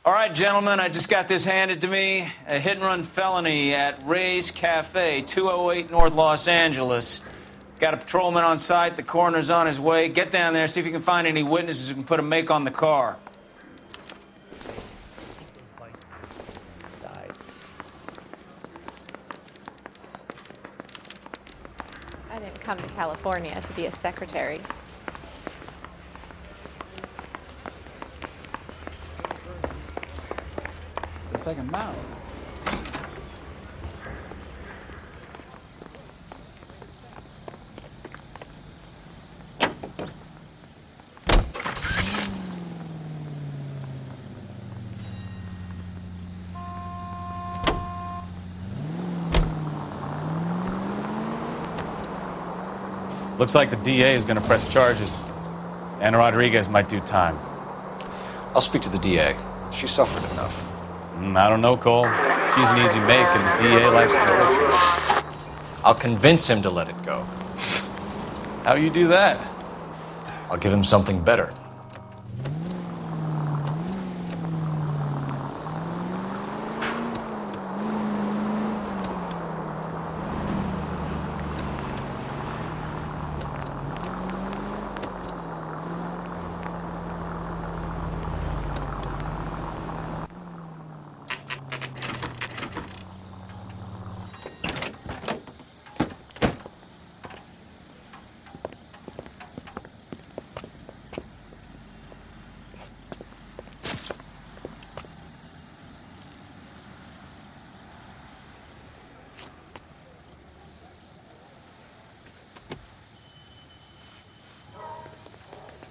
All right, gentlemen, I just got this handed to me. A hit-and-run felony at Ray's Cafe, 208 North Los Angeles. Got a patrolman on site. The coroner's on his way. Get down there, see if you can find any witnesses who can put a make on the car. I didn't come to California to be a secretary. The second mouse. Looks like the DA is going to press charges. Anna Rodriguez might do time. I'll speak to the DA. She suffered enough. I don't know, Cole. She's an easy make, and the DA likes conviction. I'll convince him to let it go. How you do that? I'll give him something better.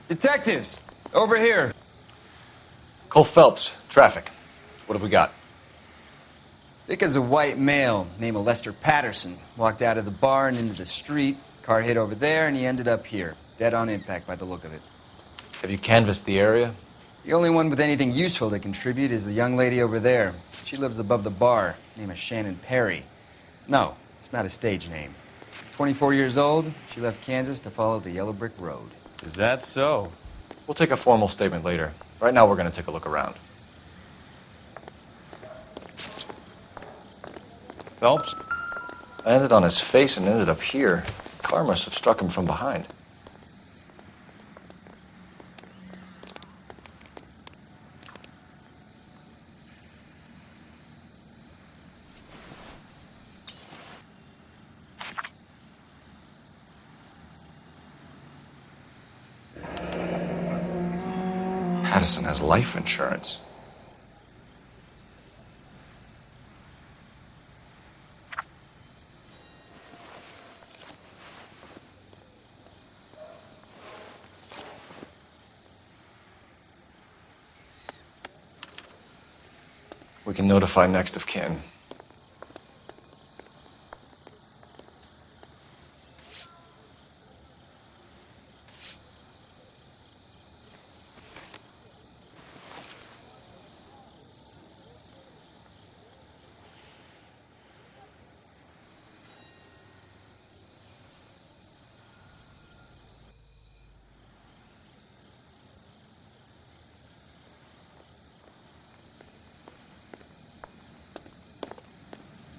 Detectives, over here. Cole Phelps, traffic. What have we got? Dick is a white male named Lester Patterson. Walked out of the bar and into the street. Car hit over there, and he ended up here. Dead on impact by the look of it. Have you canvassed the area? The only one with anything useful to contribute is the young lady over there. She lives above the bar. Name is Shannon Perry. No, it's not a stage name. 24 years old, she left Kansas to follow the Yellow Brick Road. Is that so? We'll take a formal statement later. Right now, we're going to take a look around. Phelps? Landed on his face and ended up here. The car must have struck him from behind. Patterson has life insurance. We can notify next of kin.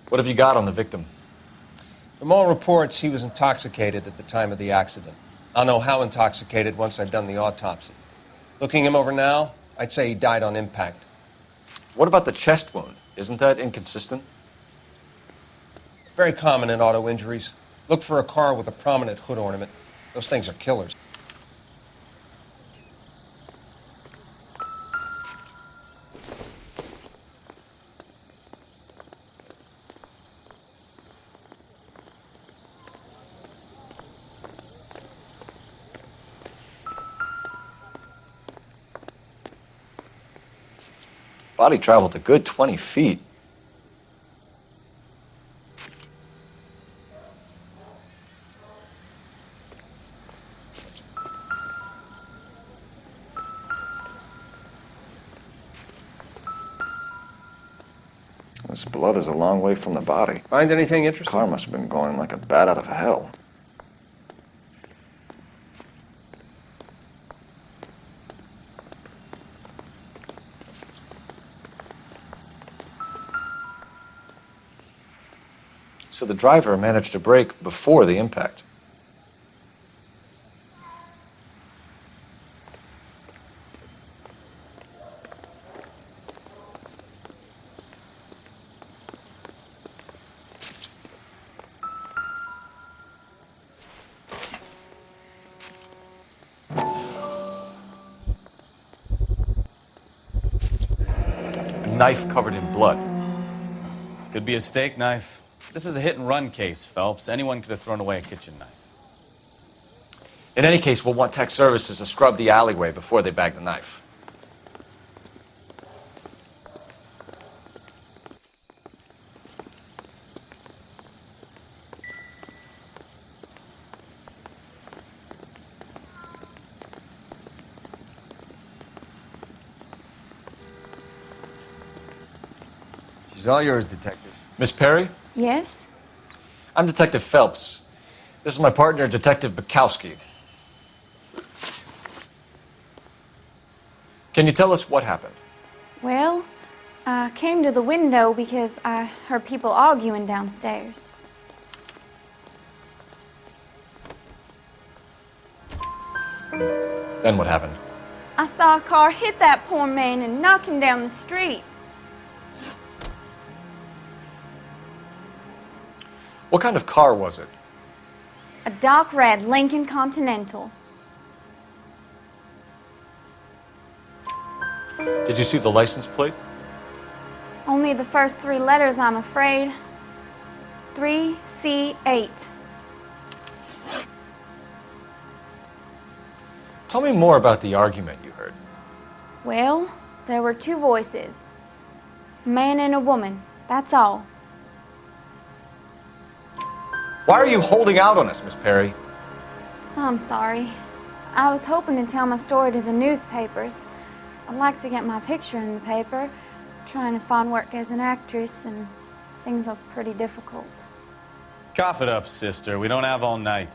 What have you got on the victim? From all reports, he was intoxicated at the time of the accident. I'll know how intoxicated once I've done the autopsy. Looking him over now, I'd say he died on impact. What about the chest wound? Isn't that inconsistent? Very common in auto injuries. Look for a car with a prominent hood ornament. Those things are killers. Body traveled a good 20 feet. This blood is a long way from the body. Find anything The interesting? car must have been going like a bat out of hell. So the driver managed to brake before the impact. A knife covered in blood. Could be a steak knife. This is a hit-and-run case, Phelps. Anyone could have thrown away a kitchen knife. In any case, we'll want tech services to scrub the alleyway before they bag the knife. She's all yours, Detective. Miss Perry? Yes? I'm Detective Phelps. This is my partner, Detective Bukowski. Can you tell us what happened? Well, I came to the window because I heard people arguing downstairs. Then what happened? I saw a car hit that poor man and knock him down the street. What kind of car was it? A dark red Lincoln Continental. Did you see the license plate? Only the first three letters, I'm afraid. 3C8. Tell me more about the argument you heard. Well, there were two voices. A man and a woman, that's all. Why are you holding out on us, Miss Perry? I'm sorry. I was hoping to tell my story to the newspapers. I'd like to get my picture in the paper. Trying to find work as an actress, and things are pretty difficult. Cough it up, sister. We don't have all night.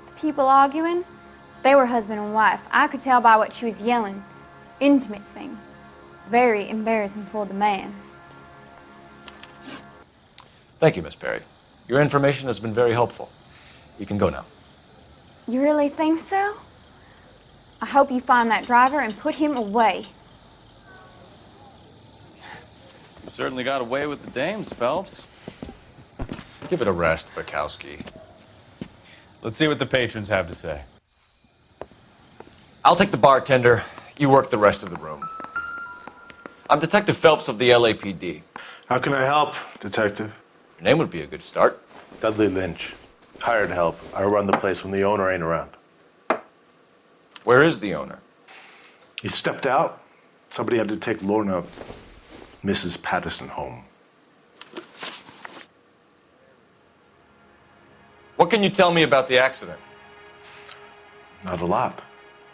The people arguing, they were husband and wife. I could tell by what she was yelling. Intimate things. Very embarrassing for the man. Thank you, Miss Perry. Your information has been very helpful. You can go now. You really think so? I hope you find that driver and put him away. You certainly got away with the dames, Phelps. Give it a rest, Bukowski. Let's see what the patrons have to say. I'll take the bartender. You work the rest of the room. I'm Detective Phelps of the LAPD. How can I help, Detective? Your name would be a good start. Dudley Lynch. Hired help. I run the place when the owner ain't around. Where is the owner? He stepped out. Somebody had to take Lorna, Mrs. Patterson, home. What can you tell me about the accident? Not a lot.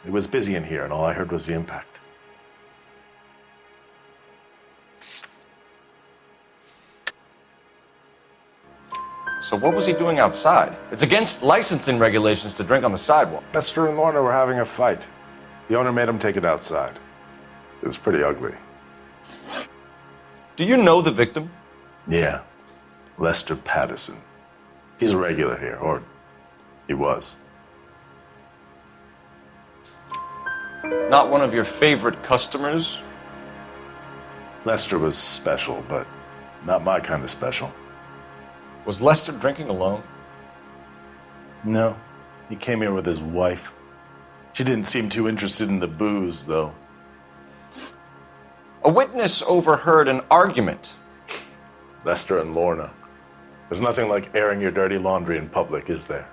It was busy in here, and all I heard was the impact. So what was he doing outside? It's against licensing regulations to drink on the sidewalk. Lester and Lorna were having a fight. The owner made him take it outside. It was pretty ugly. Do you know the victim? Yeah. Lester Patterson. He's a regular here, or he was. Not one of your favorite customers? Lester was special, but not my kind of special. Was Lester drinking alone? No. He came here with his wife. She didn't seem too interested in the booze, though. A witness overheard an argument. Lester and Lorna. There's nothing like airing your dirty laundry in public, is there?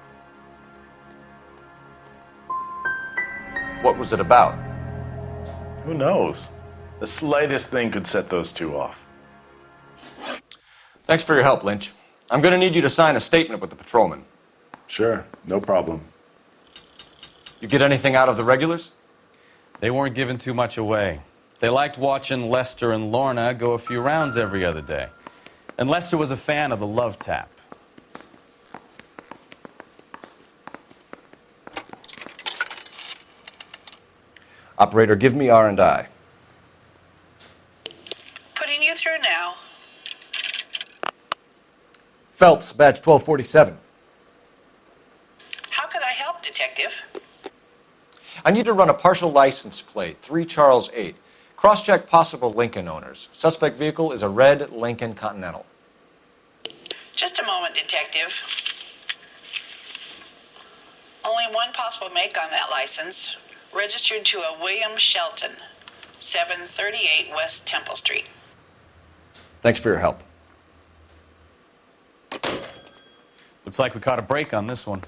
What was it about? Who knows? The slightest thing could set those two off. Thanks for your help, Lynch. I'm going to need you to sign a statement with the patrolman. Sure, no problem. You get anything out of the regulars? They weren't giving too much away. They liked watching Lester and Lorna go a few rounds every other day. And Lester was a fan of the love tap. Operator, give me R&I. Putting you through now. Phelps, badge 1247. How could I help, Detective? I need to run a partial license plate, 3 Charles 8. Cross-check possible Lincoln owners. Suspect vehicle is a red Lincoln Continental. Just a moment, Detective. Only one possible make on that license. Registered to a William Shelton, 738 West Temple Street. Thanks for your help. Looks like we caught a break on this one.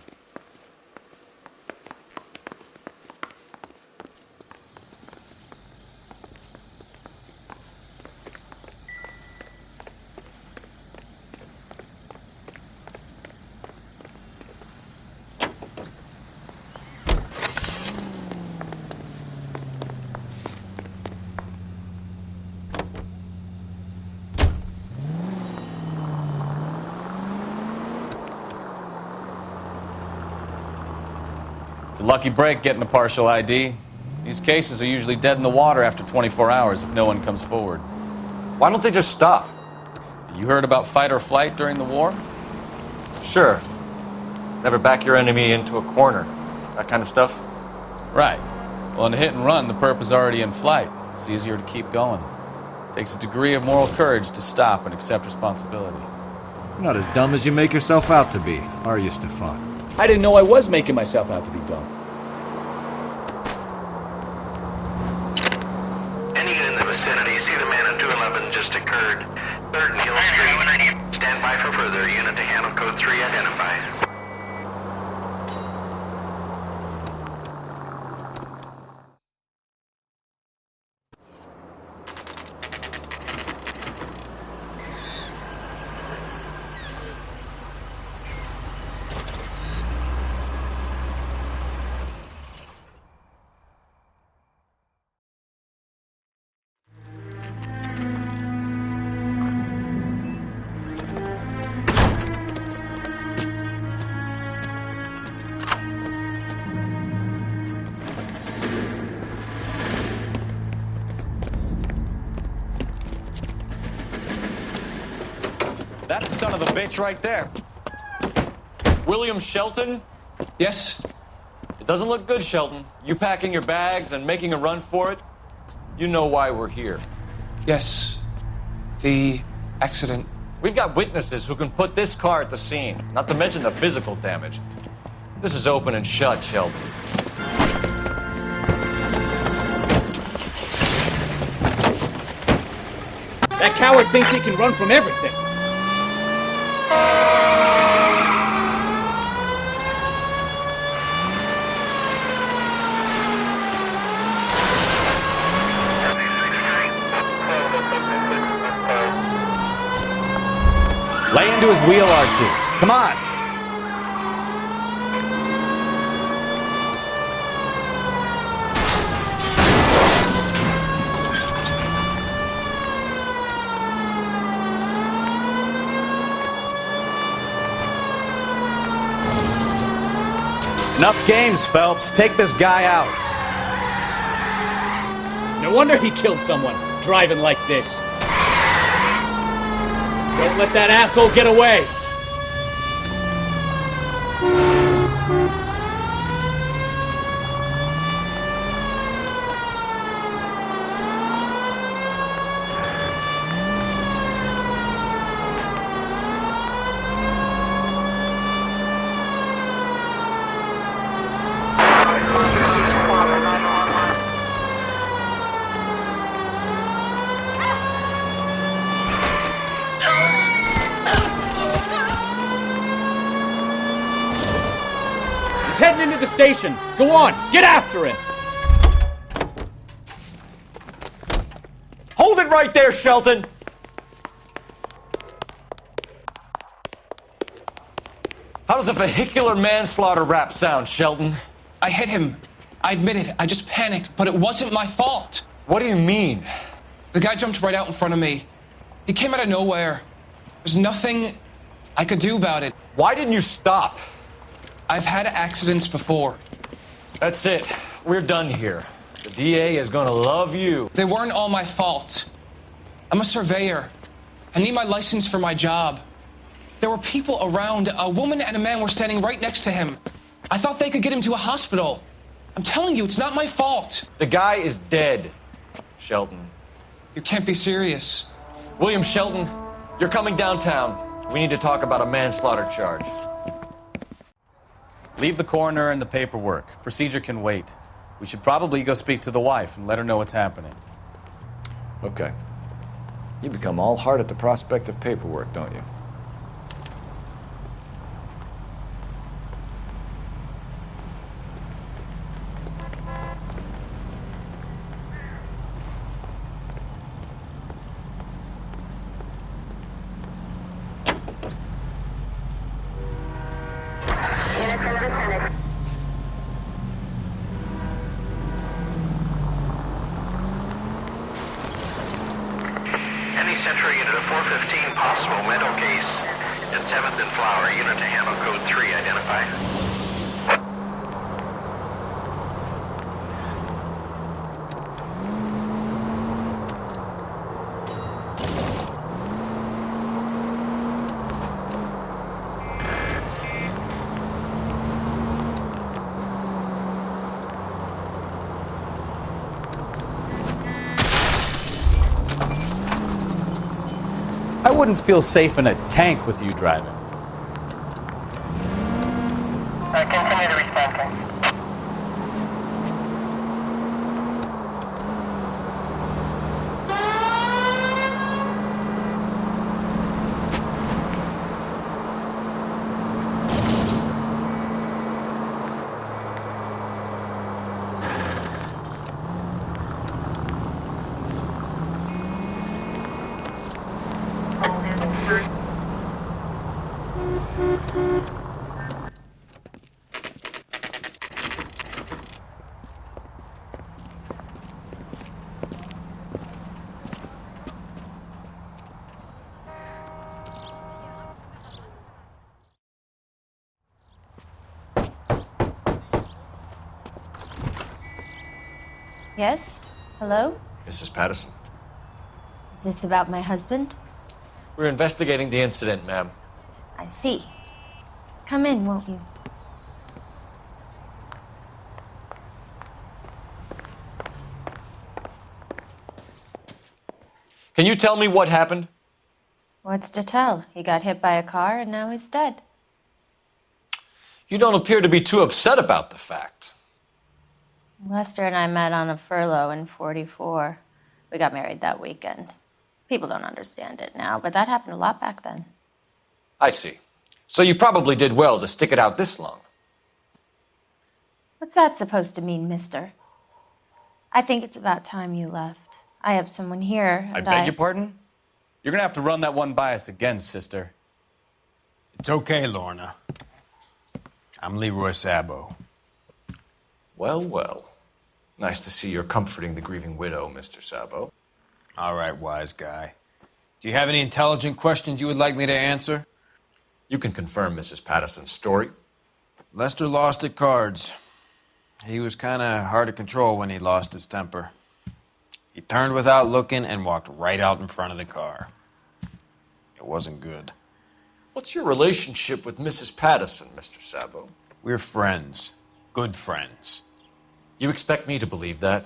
It's a lucky break getting a partial ID. These cases are usually dead in the water after 24 hours if no one comes forward. Why don't they just stop? You heard about fight or flight during the war? Sure. Never back your enemy into a corner. That kind of stuff. Right. Well, in a hit and run, the perp is already in flight. It's easier to keep going. It takes a degree of moral courage to stop and accept responsibility. You're not as dumb as you make yourself out to be, are you, Stefan? I didn't know I was making myself out to be dumb. Any unit in the vicinity, see the man on 211 just occurred. 3rd Neal Street. Stand by for further. Unit to handle code 3 identified. That's the son of the bitch right there. William Shelton? Yes? It doesn't look good, Shelton. You packing your bags and making a run for it? You know why we're here. Yes. The accident. We've got witnesses who can put this car at the scene, not to mention the physical damage. This is open and shut, Shelton. That coward thinks he can run from everything. Lay into his wheel arches. Come on. Enough games, Phelps. Take this guy out. No wonder he killed someone, driving like this. Don't let that asshole get away! He's heading into the station. Go on, get after him. Hold it right there, Shelton! How does a vehicular manslaughter rap sound, Shelton? I hit him. I admit it. I just panicked, but it wasn't my fault. What do you mean? The guy jumped right out in front of me. He came out of nowhere. There's nothing I could do about it. Why didn't you stop? I've had accidents before. That's it. We're done here. The DA is gonna love you. They weren't all my fault. I'm a surveyor. I need my license for my job. There were people around. A woman and a man were standing right next to him. I thought they could get him to a hospital. I'm telling you, it's not my fault. The guy is dead, Shelton. You can't be serious. William Shelton, you're coming downtown. We need to talk about a manslaughter charge. Leave the coroner and the paperwork. Procedure can wait. We should probably go speak to the wife and let her know what's happening. Okay. You become all heart at the prospect of paperwork, don't you? Any Central unit of 415 possible mental case at 7th and Flower. Unit to handle code 3. Identify. I wouldn't feel safe in a tank with you driving. Continue to respond, Ken. Yes? Hello? Mrs. Patterson. Is this about my husband? We're investigating the incident, ma'am. I see. Come in, won't you? Can you tell me what happened? What's to tell? He got hit by a car and now he's dead. You don't appear to be too upset about the fact. Lester and I met on a furlough in '44. We got married that weekend. People don't understand it now, but that happened a lot back then. I see. So you probably did well to stick it out this long. What's that supposed to mean, mister? I think it's about time you left. I have someone here, I and beg your pardon? You're gonna have to run that one by us again, sister. It's okay, Lorna. I'm Leroy Sabo. Well, well. Nice to see you're comforting the grieving widow, Mr. Sabo. All right, wise guy. Do you have any intelligent questions you would like me to answer? You can confirm Mrs. Patterson's story. Lester lost at cards. He was kind of hard to control when he lost his temper. He turned without looking and walked right out in front of the car. It wasn't good. What's your relationship with Mrs. Patterson, Mr. Sabo? We're friends. Good friends. You expect me to believe that?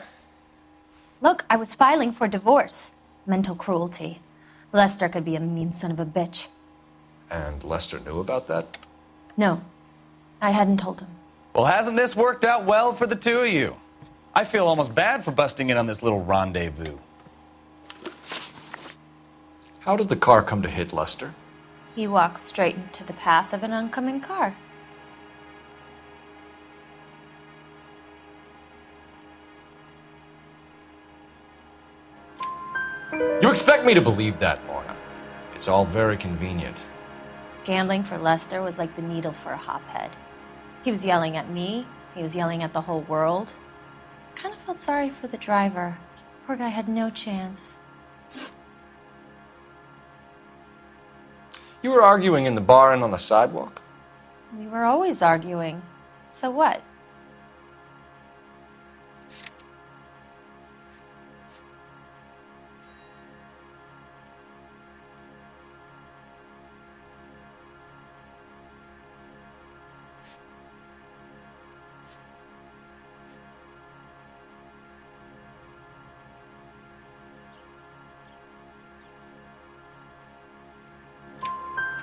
Look, I was filing for divorce. Mental cruelty. Lester could be a mean son of a bitch. And Lester knew about that? No, I hadn't told him. Well, hasn't this worked out well for the two of you? I feel almost bad for busting in on this little rendezvous. How did the car come to hit Lester? He walked straight into the path of an oncoming car. You expect me to believe that, Lorna? It's all very convenient. Gambling for Lester was like the needle for a hophead. He was yelling at me. He was yelling at the whole world. I kind of felt sorry for the driver. Poor guy had no chance. You were arguing in the bar and on the sidewalk? We were always arguing. So what?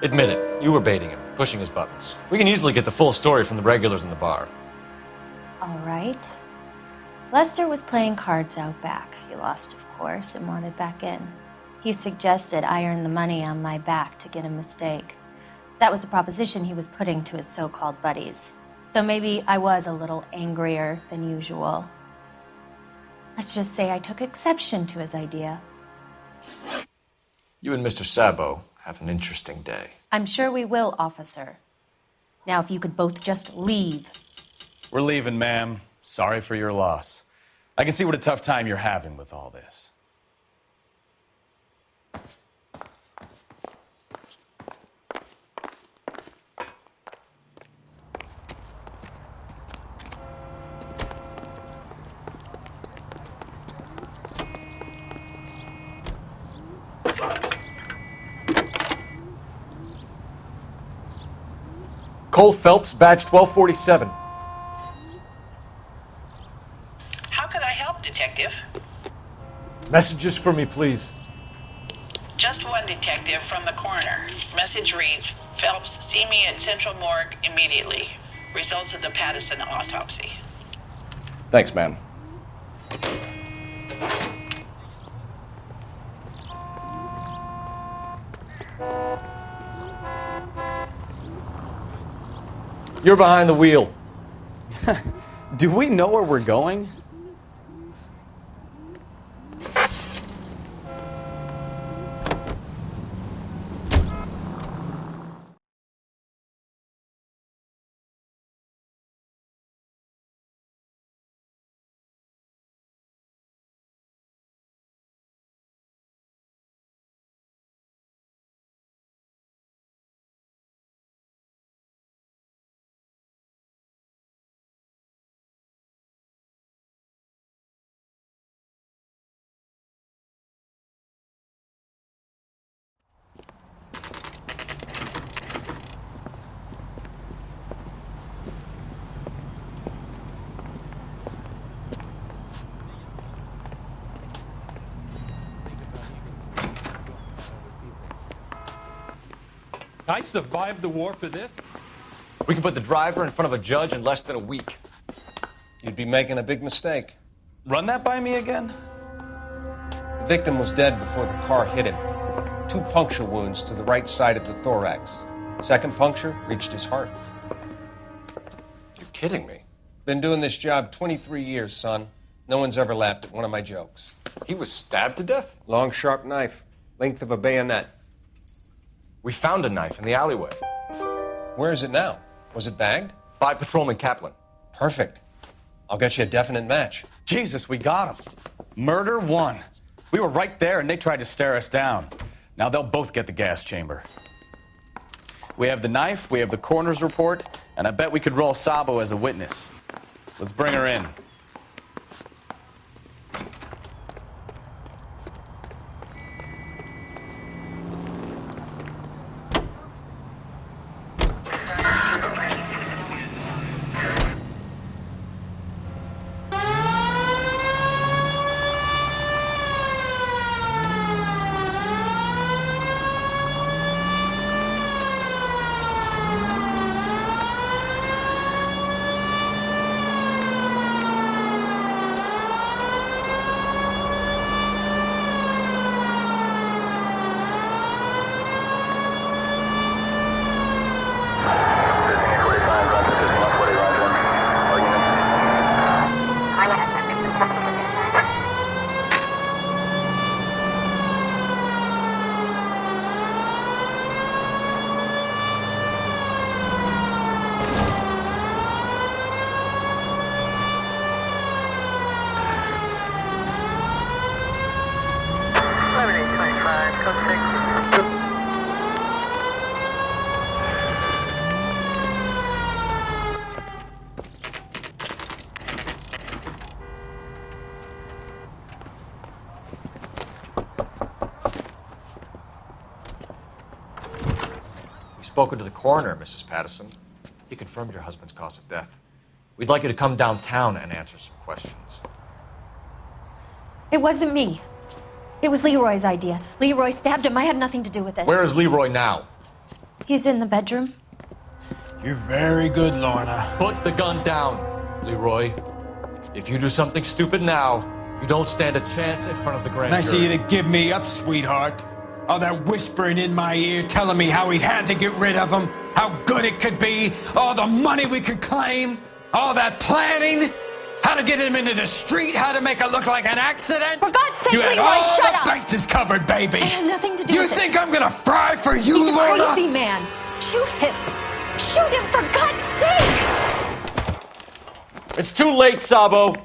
Admit it, you were baiting him, pushing his buttons. We can easily get the full story from the regulars in the bar. All right. Lester was playing cards out back. He lost, of course, and wanted back in. He suggested I earn the money on my back to get a mistake. That was the proposition he was putting to his so-called buddies. So maybe I was a little angrier than usual. Let's just say I took exception to his idea. You and Mr. Sabo have an interesting day. I'm sure we will, officer. Now, if you could both just leave. We're leaving, ma'am. Sorry for your loss. I can see what a tough time you're having with all this. Cole Phelps, badge 1247. How could I help, Detective? Messages for me, please. Just one detective from the coroner. Message reads, Phelps, see me at Central Morgue immediately. Results of the Pattison autopsy. Thanks, ma'am. You're behind the wheel. Do we know where we're going? I survived the war for this? We can put the driver in front of a judge in less than a week. You'd be making a big mistake. Run that by me again? The victim was dead before the car hit him. 2 puncture wounds to the right side of the thorax. Second puncture reached his heart. You're kidding me. Been doing this job 23 years, son. No one's ever laughed at one of my jokes. He was stabbed to death? Long, sharp knife. Length of a bayonet. We found a knife in the alleyway. Where is it now? Was it bagged? By Patrolman Kaplan. Perfect. I'll get you a definite match. Jesus, we got him. Murder 1. We were right there and they tried to stare us down. Now they'll both get the gas chamber. We have the knife, we have the coroner's report, and I bet we could roll Sabo as a witness. Let's bring her in. spoken to the coroner, Mrs. Patterson. He confirmed your husband's cause of death. We'd like you to come downtown and answer some questions. It wasn't me. It was Leroy's idea. Leroy stabbed him. I had nothing to do with it. Where is Leroy now? He's in the bedroom. You're very good, Lorna. Put the gun down, Leroy. If you do something stupid now, you don't stand a chance in front of the grand Nice of jury. you to give me up, sweetheart. All that whispering in my ear, telling me how we had to get rid of him, how good it could be, all the money we could claim, all that planning, how to get him into the street, how to make it look like an accident. For God's sake, you had Leroy, all shut the up! bases covered, baby. I had nothing to do You with it. think I'm gonna fry for you, He's a Lorna? crazy man. Shoot him. Shoot him, for God's sake! It's too late, Sabo.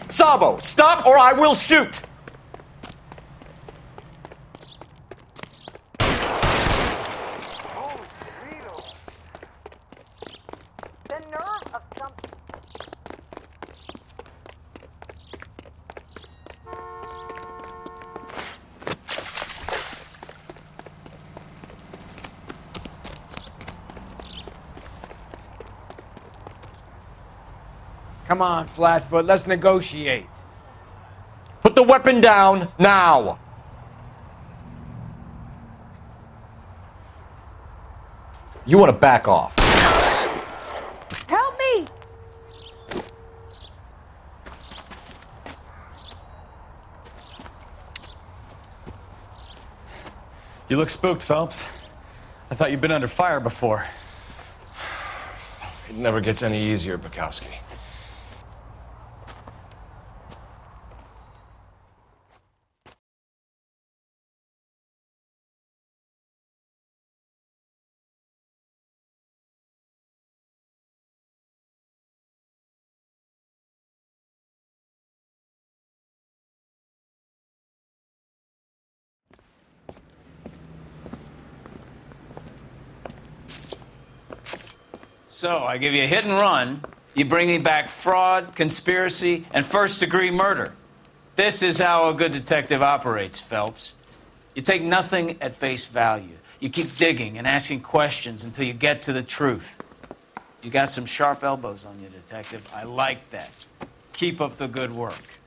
Sabo, stop or I will shoot! The nerve of something. Come on, Flatfoot, let's negotiate. Put the weapon down now! You want to back off. Help me! You look spooked, Phelps. I thought you'd been under fire before. It never gets any easier, Bukowski. So, I give you a hit and run. You bring me back fraud, conspiracy, and first-degree murder. This is how a good detective operates, Phelps. You take nothing at face value. You keep digging and asking questions until you get to the truth. You got some sharp elbows on you, detective. I like that. Keep up the good work.